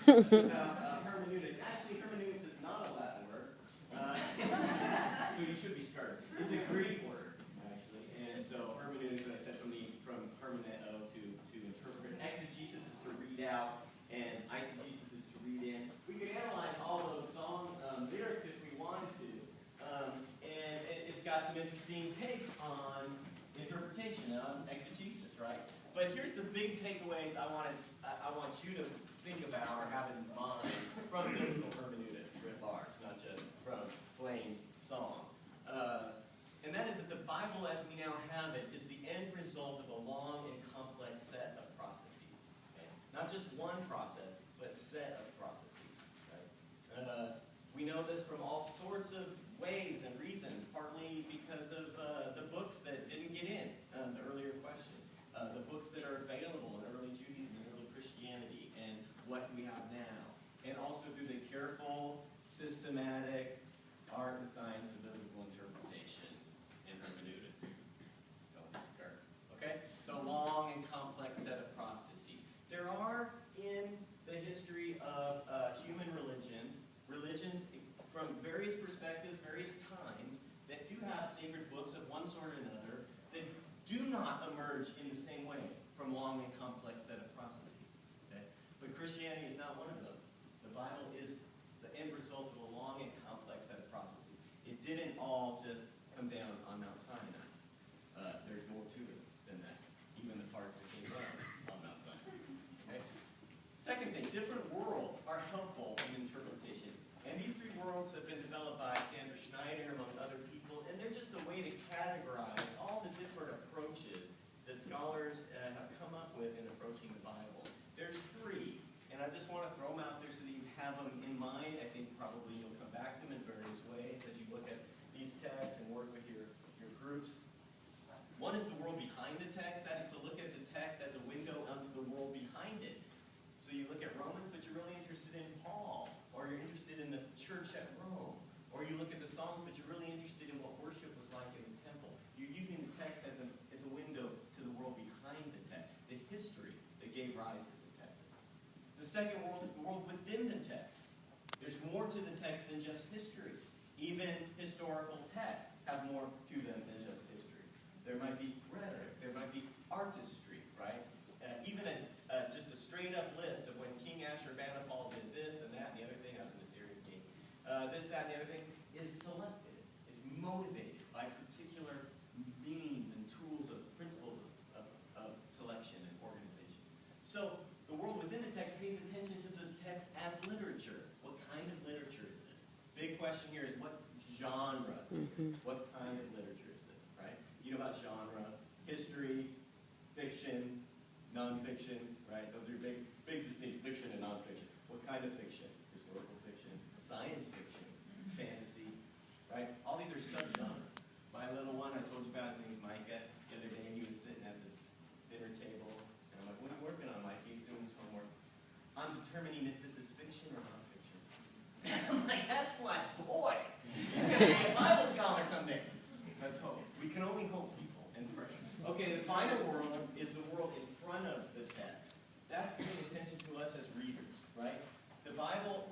about hermeneutics. Actually, hermeneutics is not a Latin word, so you should be started. It's a Greek word, actually, and so hermeneutics, as I said, from hermeneo to interpret. Exegesis is to read out, and eisegesis is to read in. We could analyze all those song lyrics if we wanted to, and it's got some interesting takes on interpretation and on exegesis, right? But here's the big takeaways I want you to think about or have in mind from biblical hermeneutics writ large, not just from Flame's song. And that is that the Bible, as we now have it, is the end result of a long and complex set of processes. Okay? Not just one process, but set of processes. Right? We know this from all sorts of ways and reasons, partly because of the books that didn't get in, the earlier question. The books that are available in early Judaism and early Christianity and what we have now. And also through the careful, systematic art and science of biblical interpretation and hermeneutics. Don't be scared. Okay? It's a long and complex set of processes. There are, in the history of human religions from various perspectives, various times, that do have sacred books of one sort or another that do not emerge in the same way from long and complex set of processes. Okay? But Christianity is not one of those. The Bible is the end result of a long and complex set of processes. It didn't all just come down on Mount Sinai. There's more to it than that, even the parts that came down on Mount Sinai. Okay? Second thing, different worlds are helpful in interpretation. And these three worlds have been developed by Sandra Schneider, among other people, and they're just a way to categorize all the different approaches that scholars have come up with in approaching the Bible. There's three, and I just want to throw them out there so that you have them in mind. I think probably you'll come back to them in various ways as you look at these texts and work with your groups. One is the world behind the text. That is to look at the text as a window onto the world behind it. So you look at Romans, but you're really interested in Paul, or you're interested in the church at Rome, or you look at the Psalms, but you're really interested in what worship was like in the temple. You're using the text as a window to the world behind the text, the history that gave rise to the text. The second world is the world within the text. There's more to the text than just history. Even historical texts have more to them than just history. There might be rhetoric, there might be artistry, right? Even just a straight-up list of when King Ashurbanipal did this and that and the other thing. I was an Assyrian king. This, that, and the other thing is selected. It's motivated by particular means and tools of principles of selection and organization. So the world within the text pays attention to the text as literature. What kind of literature is it? Big question here is what genre? What kind of literature is this, right? You know about genre, history, fiction, nonfiction, right? Those are big distinct fiction and nonfiction. What kind of fiction? Historical fiction, science fiction, fantasy, right? All these are subgenres. My little one, I told you about, his name is Micah. The other day he was sitting at the dinner table, and I'm like, what are you working on, Mike? He's doing his homework. I'm determining if this is fiction or nonfiction. I'm like, that's my boy. He's going to be a Bible scholar someday. Let's hope. We can only hope, people, and pray. Okay, the final world is the world in front of the text. That's paying attention to us as readers, right? The Bible